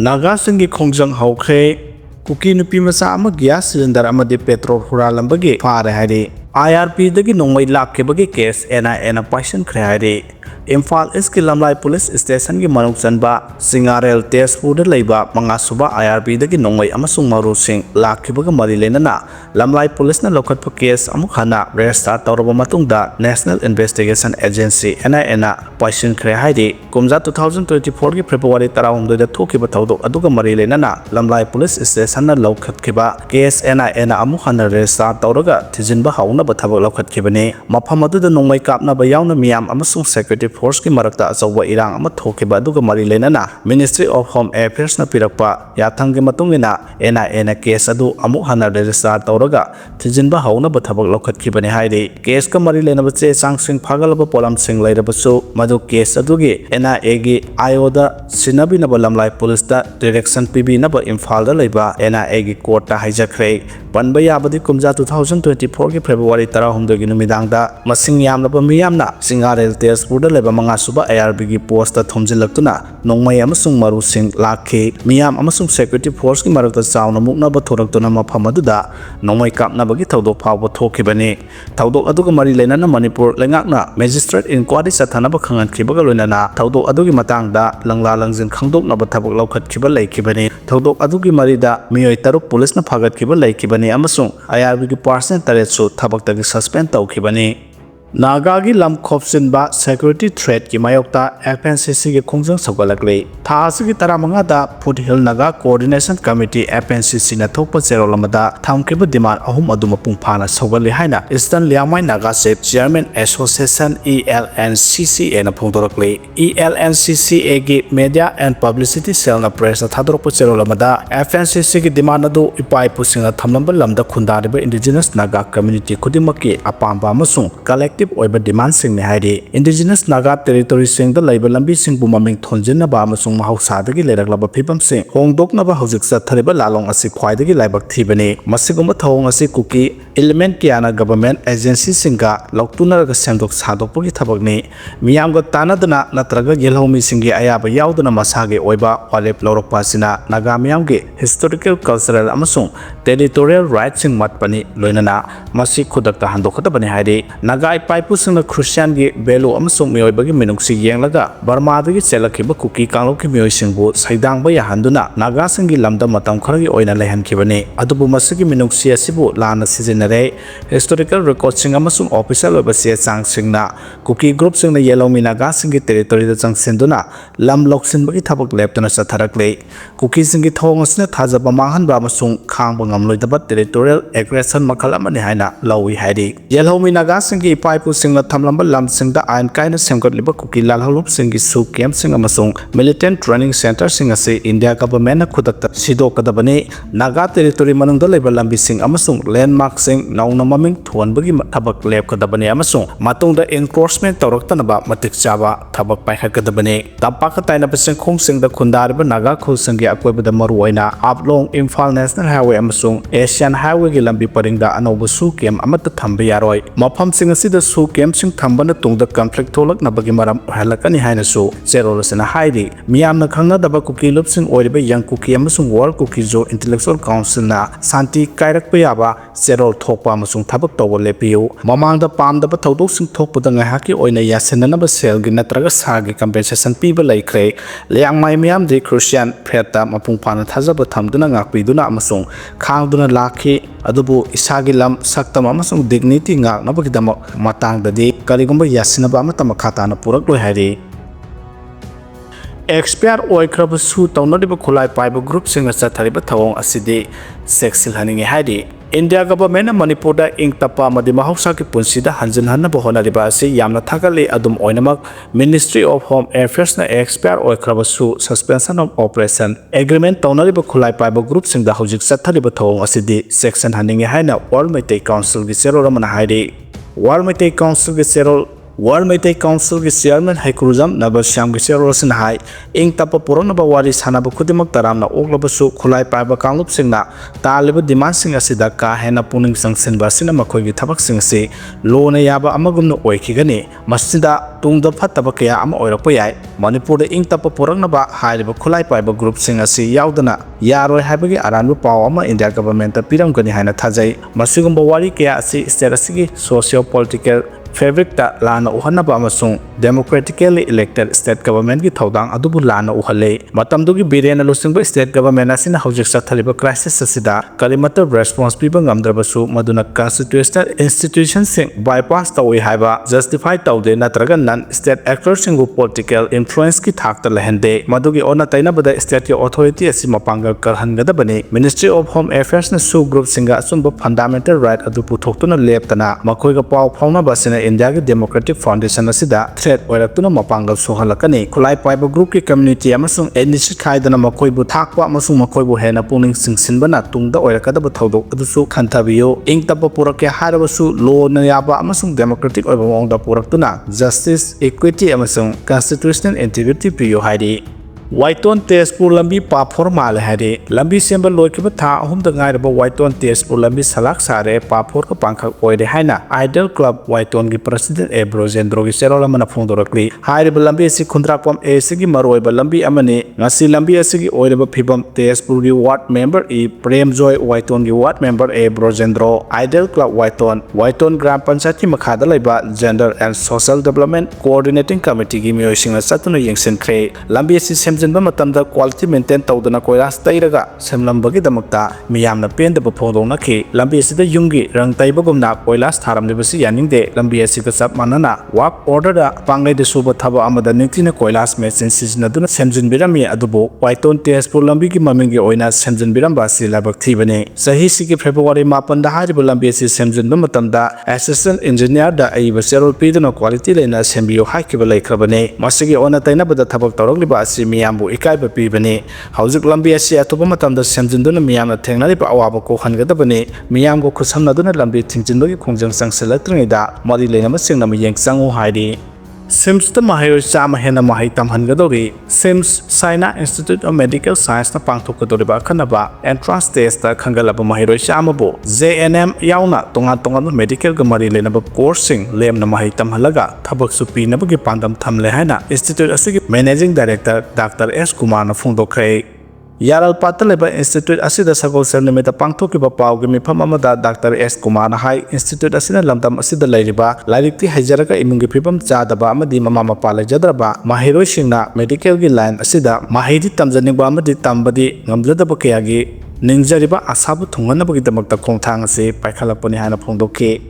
Naga singi khongjang hwgre Kuki nupi masa ama gas cylinder amadi petrol huralambagi phare hairi IRB dagi Nongmei lakkibagi case NIA na paikhre hairi Imphal East ki Lamlai Police Station ki manung chanba Singarel Tezpur leiba mangasuba IRB dagi Nongmei amasung maru sing lakkibaga mari lenana Lamlai Police na lokhatpa case amuk hana register tawraba matungda National Investigation Agency NIA na paikhre hairi kumja 2024 ki February 16 da thokiba thawdok aduga mari lenana Lamlai Police Station na lokhatkiba case NIA na amuk hana register tawraga thijinba hauna ba thabak lokhatkibani mafam adu da Nongmei kapna ba yauna miyam amasung security force ki marakta achawa irang ama thokiba aduga mari lenana Ministry of Home Affairs na pirakpa yathanggi matungina NIA na case adu amuk hana register tawraga thijinba hauna ba thabak lokhatkibani hairi case ka mari lenaba che changsing phagalaba polam sing lairabasu madu case adugi NIA gi IO da sinabi na Lamlai Police da direction PB na ba Imphal da leiba NIA gi court ta haijakhre panba yabadi kumja 2024 ki February 16 gi numidang da masing yamlaba miyamna Singarel Tezpur da leba mangasuba IRB gi post ta thomjilaktuna Nongmei amasung maru sing lakhe miyam amasung security force ki marakta chauna mukna ba thoraktuna mafam aduda Nongmei kapna bagi thawdok phawba thokibani thawdok aduga mari lenana Manipur lengakna magistrate inquiry sathana ba khangankibaga loinana thawdok adugi matangda langla langjin khangdokna ba thabak laukhatkiba leikibani thawdok adugi marida miyoi taruk police na phagatkiba leikibani amasung IRB gi person taret su thabak tagi suspend tawkibani Naga gi lam khopsinba security threat ki mayokta FNCC gi khongjang sagalakle thasi gi taramanga da Foothill Naga Coordination Committee FNCC na thokpa cherolamada thamkiba demand ahum aduma pungphana sagali haina Eastern Liangmai Naga Sep Chairman Association ELNCCA na phongdorakle ELNCCA gi Media and Publicity Cell na press na thadorpa cherolamada FNCC gi demand adu ipai pusinga thamlamba lamda khundariba indigenous Naga community khudimaki apamba amasung collective oiba demand sing ne hairi indigenous Naga territory sing da laiba lambi sing bu maming thonjinna ba amasung mahausa dagi leiraklaba phibam sing hongdokna ba hojik chathariba lalong asi khwaidagi laibak thibani masigumba thawong asi Kuki element kiana government agency singa loktuna ga semdok sadokpagi thabakni miyamga tanadana natraga yelhomi singi ayaba yauduna masage oiba walep lorokpa sina Naga miyamgi historical cultural amasung territorial rights sing matpani loinana masi khudakta handokhatabani hairi Naga paipusingna Christian gi belu amasung mioibagi minungsi yenglaga Burma dagi chelakhiba Kuki kangloki mioisingbu saidangba yahanduna Naga singi lamda matam kharagi oina lehankibani adubu masigi minungsi asibu lana sizinare historical record sing amasung official oiba se changsingna Kuki group singna yelomi Naga singi territory da changsenduna lam loksinbagi thabak leptana chatharakle Kuki singi thong asina thajaba manghanba amasung khangba ngamloidaba territorial aggression makhala mani haina lawi hairi yelomi Naga singi paipu singla thamlamba lam singda ain kaina semgatliba Kuki lalhalup singi su camp sing amasung militant training center sing ase India government na khudakta sidokadabani Naga territory manungda leba lambi sing amasung landmark sing nauna maming thonbagi thabak lepkadabani amasung matungda enforcement tawraktanaba matik chaba thabak paikhatkadabani tampaka taina besing khongsingda khundariba Naga khulsingi akoibada maruoina Aplong Imphal National Highway amasung Asian Highway gi lambi paringda anoba su camp amata thamba yaroi mafam sing asida su camp sing thambana tungda conflict tholak nabagi maram halakani haina su zerolosena hairi miyamna khangna daba Kuki lupsing oiriba yang Kuki amasung World Kuki Zo Intellectual Council na santi kairakpa yaba zerol thokpa amasung thabak tawba lepiu mamangda pamdaba thodok sing thokpada ngahaki oina yasenanaba selgi natraga sagi compensation piba laikre Liangmai miyam de Christian pheta mapungphana thajaba thamduna ngakpiduna amasung khangduna lakhi adubu isagi lam saktam amasung dignity ngaknabagi dama matangdadi karigumba yasinaba amata makhatana purakloi hairi expire oikrabasu tawnadiba khulai paiba group singa chathariba thawong asidi sexil haninge hairi India government na Manipur da ingtapa madi mahausa ki punsida hanjin hanna bohona riba ase yamna thakali adum oinamak Ministry of Home Affairs na expire oikrabasu suspension of operation agreement tawnariba khulai paiba group singda hojik chathariba thawong asidi section haninge haina World Meitei Council gi serol ramana hairi World Meitei Council gi serol World Meitei Council ki Chairman Haikruzam Nabasyam ki Cherosin Hai ing tapa puranaba wari sanaba kudimak taramna oglabasu khulai paiba kanglup singna taliba demand sing asida ka hena puning sangsinba sina makhoi gi thabak sing se lo na yaba amagumna oikhigani masida tungda phattaba kaya ama oirakpa yai Manipur da ing tapa puranaba hairiba khulai paiba group sing asi yaudana yaroi haibagi aranbu paw ama India government ta piramgani haina thajai masigumba wari kaya asi state asigi socio political fabric ta lana uhanaba amasung democratically elected state government ki thodang adubu lana uhale matamdugi birena lusingba state government asina hojik sathaliba crisis asida kalimata response piba ngamdrabasu maduna constitutional institutions sing bypass tawi haiba justify tawde natraga non state actors singu political influence ki thakta lehende madugi ona taina bada state ki authority asi mapangal karhangada bane ministry of home affairs na SoO group singa asunba fundamental right adu puthokuna leptana makoiga paw phawna basina India ki democratic foundation asida threat oiratuna mapangal sohalakani khulai paiba group ki community amasung NDC khaidana makoi bu thakpa amasung makoi bu hena puning singsinbana tungda oirakada thodok adusu khanthabiyo ing tapa purake harabasu law na yaba amasung democratic oiba mongda puraktuna justice equity amasung constitutional integrity priyo haidi Whiteton Tespur Lambi Pa Formal Hadi Lambi Sember Lokiba Tha Hum the Gairaba Whiteton Tespur Lambi Salak Sare Pa Forka Pankak Oide Haina Idol Club Whiteton gi President Ebro Zendro gi Serola Mana Fondorakli Hairiba Lambi Si Kundrapam Esigi Maroiba Lambi Amani Ngasi Lambi Asigi Oideba Pibam Tespur gi Ward Member E Prem Joy Whiteton gi Ward Member Ebro Zendro Idol Club Whiteton Gram Panchayat Makhada Laiba Gender and Social Development Coordinating Committee gi Myoising Satuna Yengsen Kre Lambi Si Semjinba matamda quality maintain tawdana koilas tairaga semlambagi damakta miyamna pendaba phondongna ki lambi asida yungi rang taibagumna koilas tharamnibasi yaningde lambi asika sap manana work order da pangai de suba thaba amada ningtina koilas machine siznaduna semjinbirami adubo Whiteton Tespur lambi ki mamingi oina semjinbiramba si labak thibane sahi sigi February 8 da hariba lambi asi semjinba matamda assistant engineer da aiba serol pidana quality lena sembiyo haikiba laikhrabane masigi ona taina bada thabak tawrokliba asi miyambu ikaiba pibane hauzik lambi asi atopa matamda semjinduna miyamna thengnariba awaba ko khangadabane miyamgo khusamnaduna lambi thingjinbagi khongjang sangselatringida mari lenama singnama yengsangu haidi SIMS the Mahayoi Sama Hena Mahitam Hangadori, SIMS China Institute of Medical Science na Pangthokadoriba Kanaba, entrance test the Kangalaba Mahayoi Samabo, JNM Yauna, Tonga Medical Gamari Lenaba coursing, Lem na Mahitam Halaga, Tabak Supi Nabagi Pandam Tamlehana, Institute Asigi Managing Director Dr. S. Kumar na Fundo Kray. Yaral Pataleba Institute Asida Sagol Selimita Pangtoki Bapau Gimipam Amada Dr. S. Kumar High Institute Asina Lamdam Asida Lariba, Larikti Hajaraka Imungi Pipam Jadaba Amadi Mama Pala Jadraba, Mahiro Shingna, Medical Line Asida, Mahidi Tamzaniba Amadi Tambadi, Namjada Bakayagi, Ninjariba Asabu Tunganabaki Damakta Kontangasi, Paikalaponi Hana Pondoke.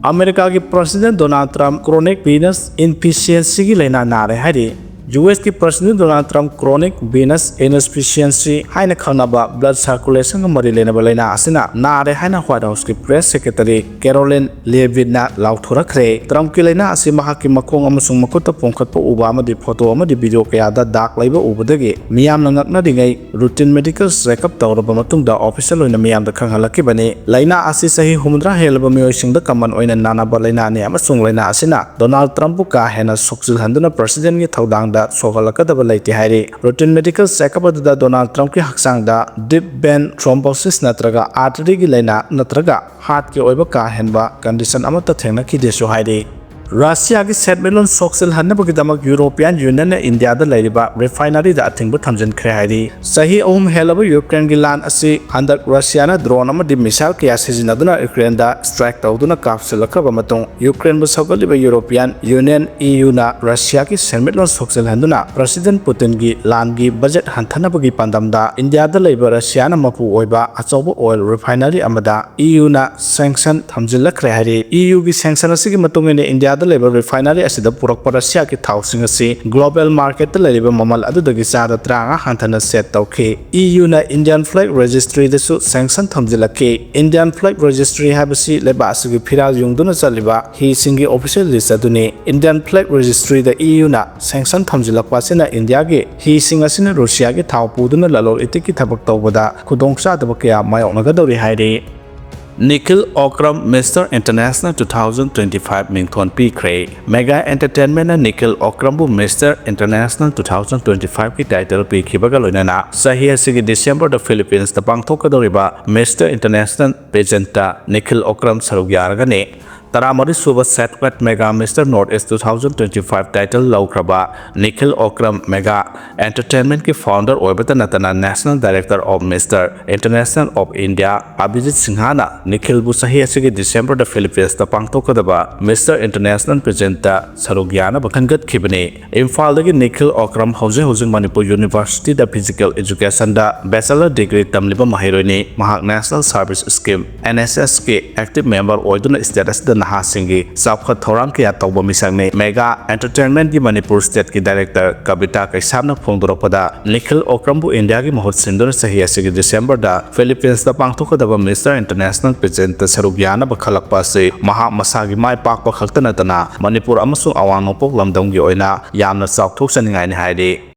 America ki President Donald Trump chronic venous insufficiency Lena Nare Hari. US की President Donald Trump chronic venous insufficiency haina khanaba blood circulation ga mari lena balena asina nare haina White House ki press secretary Caroline Leavitt na lauthurakhre Trump ki lena asi mahaki makhong amasung makuta pongkhatpa uba amadi photo amadi video kaya da dak laiba ubadagi miyam na ngakna dingai routine medical checkup tawraba matungda official oina miyam da khanghalaki bani laina asi sahi humdra helba miyosing da kaman oina nana balena ne amasung laina asina Donald Trump ka hena sokjil handuna president ki thodang Sohalakadaba Laiti Hari. Routine medical checkup da Donald Trump ki haksang da deep vein thrombosis natraga artery gi laina natraga heart ki oiba ka henba condition amata thengna ki desu hairi. Russia ki settlement soxel hanabagi damak European Union na India da lairiba refinery da athingbu thamjin khre hairi. Sahi helaba Ukraine gi land asi handak Russia na drone ama di missile kya sijinaduna Ukraine da strike tawduna kapselakaba matung Ukraine bu sagaliba European Union EU na Russia ki settlement soxel handuna President Putin gi land gi budget hantanabagi pandamda India da laiba Russia na mapu oiba achobo oil refinery amada EU na sanction thamjila khre hairi. EU gi sanction asi gi matung ne India Labor refinery asida purak Russia ki thawsing asi global market the labor mamal adudagi sada tranga hantana set tawke EU na Indian flag registry desu sanction thamjilake Indian flag registry habasi leba asigi phiral yungduna chaliba hi singi official list aduni Indian flag registry the EU na sanction thamjilakpa sina India ge hi sing asina Russia ge thaw puduna lalol itiki thabak tawbada khudongsa dabakya mayoknaga dori hairi Nikhil Okram Mr. International 2025 Mingthon Pikre Mega Entertainment and Nikhil Okrambu Mr. International 2025 ki title Pikhibaga Loinana Sahi asigi December the Philippines the Pangthokadoriba Mr. International Pageanta Nikhil Okram Sarugyaragane Taramari Suba Setwet Mega Mr. Northeast 2025 title Laukraba Nikhil Okram Mega Entertainment ki founder Oibata Natana National Director of Mr. International of India Abhijit Singhana Nikhil Busahi asigi December the Philippines the Pangthokadaba Mr. International Presenter Sarugyana Bakangat Kibani Imphal dagi Nikhil Okram Hwgre Manipur University the Physical Education da Bachelor Degree Tamliba Mahironi Mahak National Service Scheme NSS ki active member Oiduna status the Nahasingi Sapkha Thoram Kia Toba Misangni Mega Entertainment di Manipur State ki Director Kabita Kaisabna Phongdoropada Nikhil Okrambu India ki Mahot Sindor Sahi asigi December da Philippines da Pangthokadaba Mr. International Presenter Sarugyana Bakhalakpa se Maha Masagi Mai Pakpa Khaktanatana Manipur amasung Awang Nopok Lamdonggi Oina Yamna Saukthok Saningai ni Haidi